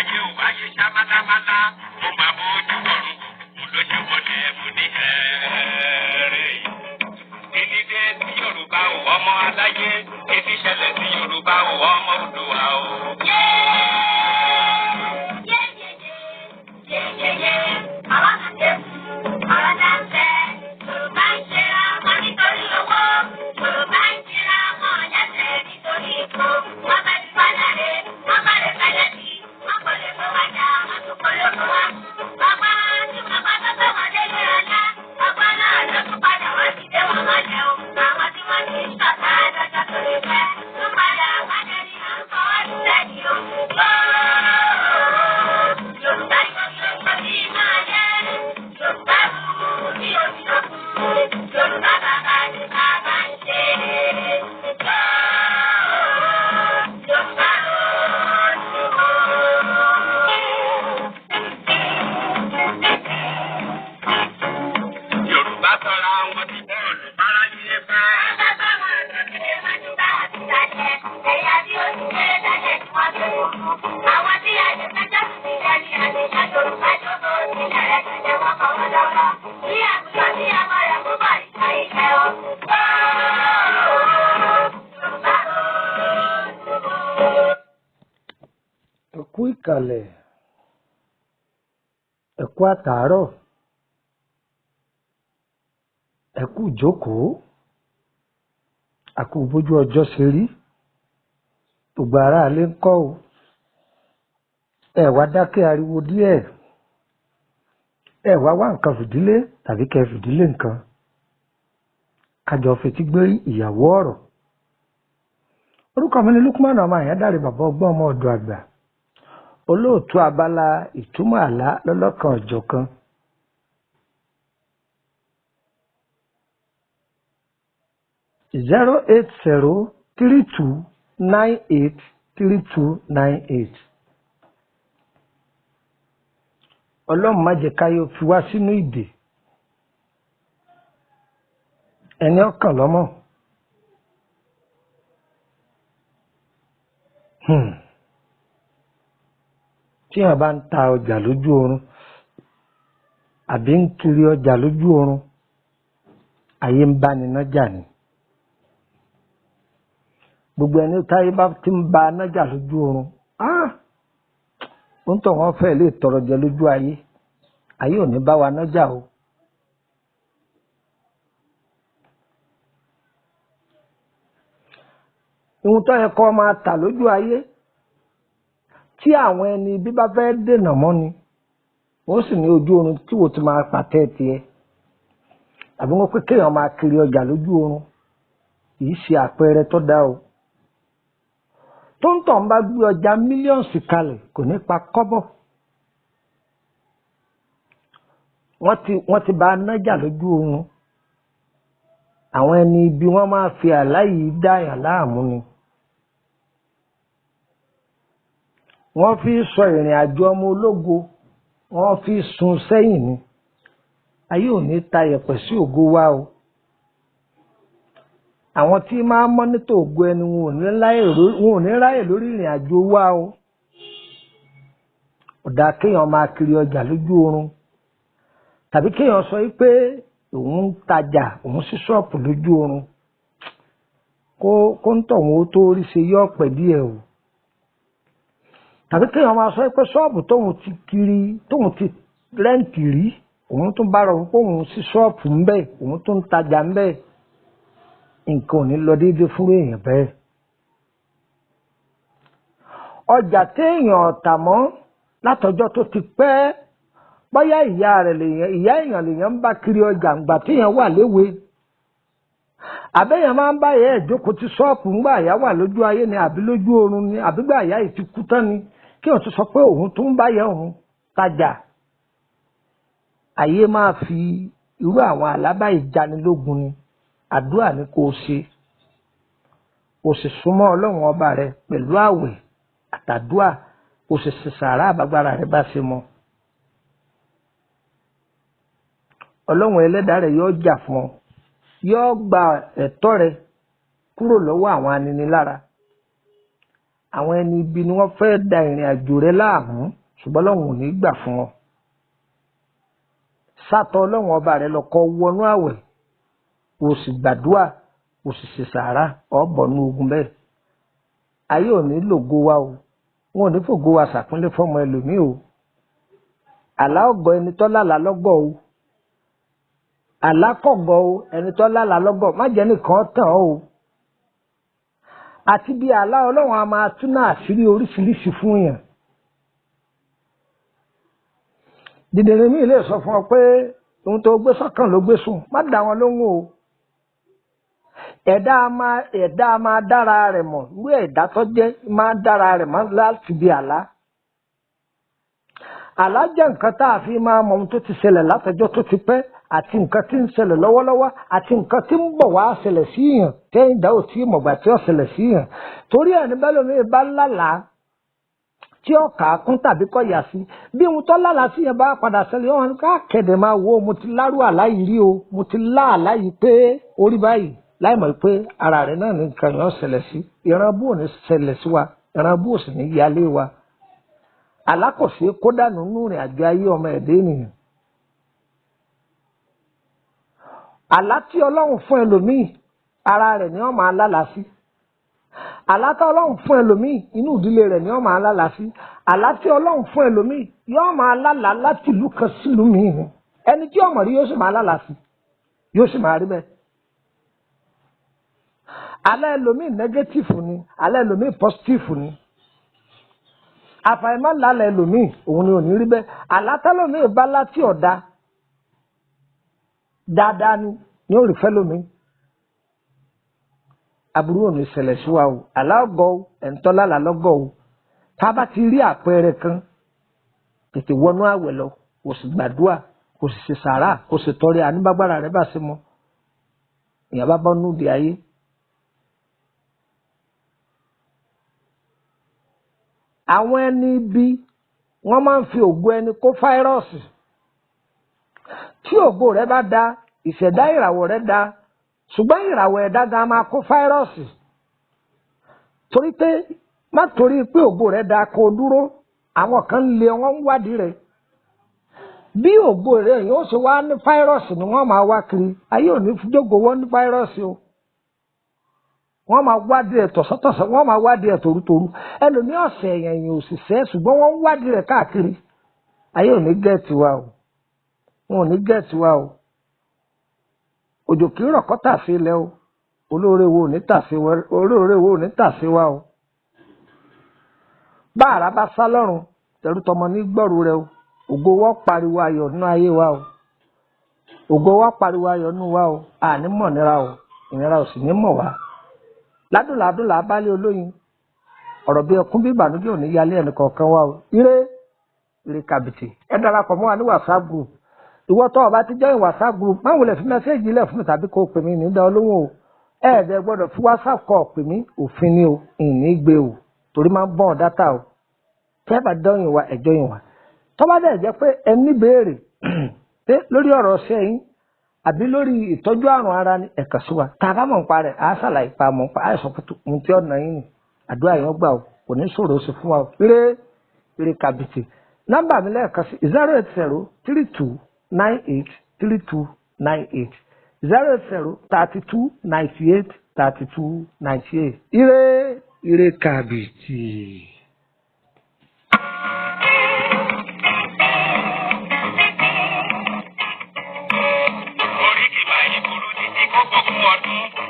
ayé ò wá ṣe ṣámálámálá ó máa bójú ọ̀run mo ló ṣe wọlé mo ní ẹ̀ẹ́rẹ́ yìí. Kíni dé tí Yorùbá ò ọmọ aláyé kíni ṣẹlẹ̀ tí Yorùbá ò ọmọ Oòduà o. Ẹkú ìkàlẹ̀, ẹkú àtàárọ̀, ẹkú ìjókòó, àkú bójú ọjọ́ ṣe rí, gbogbo aráalé ń kọ́ o. Ẹ wá dákẹ́ ariwo díẹ̀, ẹ wá wá nǹkan fìdílé tàbí kẹ́ fìdílé nǹkan. Kájọ fetí gbé ìyàwó ọ̀rọ̀. Orúkọ mi ni Lukman ọmọ Àyándàre bàbá ọgbọ́n ọmọ ọ̀dọ̀ àgbà. Olóòtú abala ìtumọ̀ àlá lọ́lọ́kan ọ̀jọ̀kan. Zero 08032983298. Ọlọ́run má jẹ́ káyọ̀ fi wá sínú ìdè. Ẹni ọkàn lọ́mọ. Tí wọ́n bá ń ta ọjà lójú oorun àbí ń kiri ọjà lójú oorun, ayé ń bá ni nájà ni. Gbogbo ẹni táyé bá ti ń ba nájà lójú oorun, ó ń tọ̀ wọ́n fẹ́ lè tọrọ jẹ lójú ayé. Ayé ò ní bá wa nájà o. Ohun tó yẹ kó máa tà lójú ayé tí àwọn ẹni bí bá fẹ́ dènà mọ́ ni, ó sì ní ojú oorun tí wò ti máa pàtẹ́ tiẹ̀. Àbí wọ́n pé kéèyàn máa kiri ọjà lójú oorun, kìí ṣe àpẹẹrẹ tó dá o. Tó ń tọ̀ ń bá gbé ọjà mílíọ̀nsì kalẹ̀ kò ní pa kọ́bọ̀. Wọ́n ti bá nájà lójú oorun. Àwọn ẹni ibi wọ́n máa fi àlá yìí dáyà láàmú ni. Wọ́n fi sọ ìrìn àjò ọmọ ológo, wọ́n fi sun sẹ́yìn ni. Ayé ò ní ta yẹ̀pẹ̀ sí ògo wa o. Àwọn tí máa mọ́nítọ̀ ògo ẹni wọn ò ní ráyè lórí ìrìn àjò wa o. Ọ̀dà kéèyàn máa kiri ọjà lójú oorun, tàbí kéèyàn sọ pé òun ń tajà, òun sí ṣọ́ọ̀pù lójú oorun, kó ń tọ̀ wọn ó tó rí ṣe yọ́ pẹ̀ díẹ̀ o. Tàbí kéèyàn máa sọ pé ṣọ́ọ̀bù tóun ti kiri, tóun ti rẹ́ǹtì rí, òun tún bá rọrùn pé òun sí ṣọ́ọ̀pù ń bẹ̀, òun tún ń tajà ń bẹ̀. Nǹkan ò ní lọ déédéé fún èèyàn bẹ́ẹ̀. Ọjà téèyàn ọ̀tà mọ́ látọjọ́ tó ti pẹ́, bóyá ìyá èèyàn lèèyàn ń bá kiri ọjà ńgbà téèyàn wà léwe. Àbẹ́yàn máa ń bá ìyá ẹ̀ jókòó ti ṣọ́ọ̀pù ńgbà ìyá wà lójú ayé ni àbí lójú oorun ni àbí gbà ìyá yìí ti kú tán ni, kí wọ́n tún sọ pé òun tún ń bá ìyá òun tajà. Ayé máa fi irú àwọn àlábá ìjanilógun ni. Àdúrà ni kò ṣe. Kò sì súnmọ́ Ọlọ́run ọba rẹ pẹ̀lú àwẹ̀ àtàdúà, kò sì ṣe sàárà àbágbára rẹ bá ṣe mọ́. Ọlọ́run ẹlẹ́dàá rẹ yóò jà fún ọ, yóò gba ẹ̀tọ́ rẹ kúrò lọ́wọ́ àwọn aninilára. àwọn ẹni ibi ni wọ́n fẹ́ da ìrìn àjò rẹ láàmú ṣùgbọ́n Ọlọ́run ò ní gbà fún ọ. sátọ Ọlọ́run ọba rẹ lọ kọ wọnú àwẹ̀ o sì gbàdúrà o sì ṣe sàárà ọ̀bọ̀nú ogun bẹ́ẹ̀. ayé ò ní lògo wa o wọn ò ní fògo wa ṣàpínlẹ̀ fọmọ ẹlòmíì o. àlá ọ̀gọ̀ ẹni tó lálàá lọ́gọ̀ o. àlá kọ̀gọ̀ o ẹni tó lálàá lọ́gọ̀ má jẹ́ nìkan tàn ọ́ o. àti bí àlá Ọlọ́run a máa tún náà àṣírí oríṣiríṣi fún yàn. dìdìrín mi lè sọ fún ọ pé ohun tó gbé sọ́kàn ló gbé sùn má dá wọn lóhùn o. ẹ̀dá a máa dára rẹ̀ mọ̀ irú ẹ̀dá tó jẹ́ máa dára rẹ̀ mọ̀ láti bí àlá. àlá jẹ́ nǹkan tá a fi máa mọ ohun tó ti ṣẹlẹ̀ látọjọ́ tó ti pẹ́ àti nǹkan tí ń ṣẹlẹ̀ lọ́wọ́lọ́wọ́ àti nǹkan tí ń bọ̀ wá ṣẹlẹ̀ sí yàn tẹ́yìn dá ò tí mọ̀gbà tí ó ṣẹlẹ̀ sí yàn. torí ẹni bẹ́ẹ̀ lómi bá lálàá tí ó kà á kún tàbí kọ́ yà sí bí ohun tó lálàá sí yẹn bá padà ṣẹlẹ̀ wọn ká kẹ̀dẹ̀ máa wo mo ti lárú àlá yìí rí o mo ti lá àlá yìí pé orí báyìí láì mọ̀ pé ara rẹ̀ náà ní nǹkan yẹn ó ṣẹlẹ̀ sí ìran bó ní ṣẹlẹ̀ sí wa ìran bó sì ní yálé wa. àlá kò sí kó dànù nínú ìrìn àjò ayé ọmọ ẹ̀dá ènìyàn. àlá tí Ọlọ́run fún ẹlòmíì ara rẹ̀ ni wọ́n máa lálàá sí. àlá tí Ọlọ́run fún ẹlòmíì inú ìdílé rẹ̀ ni wọ́n máa lálàá sí. àlá tí Ọlọ́run fún ẹlòmíì yóò máa lálàá láti ìlú kan sílùú míì ni ẹni tí ọmọ rí yóò sì máa lálàá sí yóò sì máa rí bẹ́ẹ̀. àlá ẹlòmíì nẹgẹtífù ni àlá ẹlòmíì pọsitífù ni àfàìmọ̀ lálẹ́ ẹlòmíì òun ni ò ní rí bẹ́ẹ̀. àlá tẹ́lòmíì bá láti ọ̀dà dáadáa ni ó rí fẹ́lómi. aburú ò ní ṣẹlẹ̀ sí wa o àlá ọgọ́ o ẹ̀ńtọ́lá làlọ́gọ́ o tá a bá ti rí àpẹẹrẹ kan tètè wọnú àwẹ̀ lọ kò sì gbàdúrà kò sì ṣe sàárà kò sì tọrẹ àníbàgbára rẹ bá ṣe mọ èèyàn bá bọ́ núdi ayé. àwọn ẹni ibi wọ́n máa ń fi ògo ẹni kó fáírọ́ọ̀sì. tí ògo rẹ bá da ìṣẹ̀dá ìràwọ̀ rẹ da ṣùgbọ́n ìràwọ̀ ẹ̀dá gan máa kó fáírọ́ọ̀sì. torí pé má torí pé ògo rẹ da kó dúró àwọn kan lé wọn ń wádìí rẹ. bí ògo rẹ yóò ṣe wá ní fáírọ́ọ̀sì ni wọ́n máa wá kiri ayé ò ní jókòó wọ́n ní fáírọ́ọ̀sì o. wọ́n máa wádìí ẹ̀ tọ̀sọ́tọ̀sọ́ wọ́n máa wádìí ẹ̀ torútorú ẹlòmíì ọ̀sẹ̀ ẹ̀yìn òṣìṣẹ́ ṣùgbọ́n wọ́n ń wádìí rẹ̀ káàkiri ayé ò ní gẹ̀ẹ́tì wa o wọn ò ní gẹ̀ẹ́tì wa o òjò kì í rọ̀ kọ́ tà sí ilẹ̀ o olóore wo ò ní tà sí wa o bá àrá bá sá lọ́rùn tẹ̀rù tọmọ ní gbọ́rù rẹ o ògo wọ́n pariwo ayọ̀ nínú ayé wa o ògo wọ́n pariwo ayọ̀ nínú wa o àní mọ̀ nira o ìnira ò sì ní mọ̀ wá. ládùnládùn là bá lé olóyin ọ̀rọ̀ bí ẹkún bí ìbànújẹ́ ò ní yálé ẹnì kọ̀ọ̀kan wa o ire kàbìtì ẹ darapọ̀ mọ́ wa ní WhatsApp group ìwọ tó o bá ti join WhatsApp group má wulẹ̀ fi mẹ́sẹ́ẹ̀jì ilẹ̀ fún mi tàbí kó o pè mí ní dá olóhùn o ẹ̀ẹ́dẹ̀ gbọ́dọ̀ fi WhatsApp kọ́ pè mí òfin ni o ìní gbé o torí máa ń bọ́n dátà o tẹ́ bá dọ́yìn wa ẹ̀jọ́ yìn wa tó bá dẹ̀ jẹ́ pé ẹni béèrè pé lórí ọ̀rọ̀ ṣẹ́ yín àbí lórí ìtọ́jú àrùn ara ní ẹ̀ka sí wa tá a bá mọ̀ nípa rẹ̀ á ṣàlàyé pa mọ̀ nípa àìsàn pẹ̀tù ohun tí ọ̀nà yín ni àdúrà yẹn gbà o kò ní ṣòro sí fún wa o ire kàbìtì nọ́mbà mi lẹ́ẹ̀kan sí 08032983298 08032983298 ire kàbìtì. Orí kìí máa yí burú títí kó gbógun ọdún.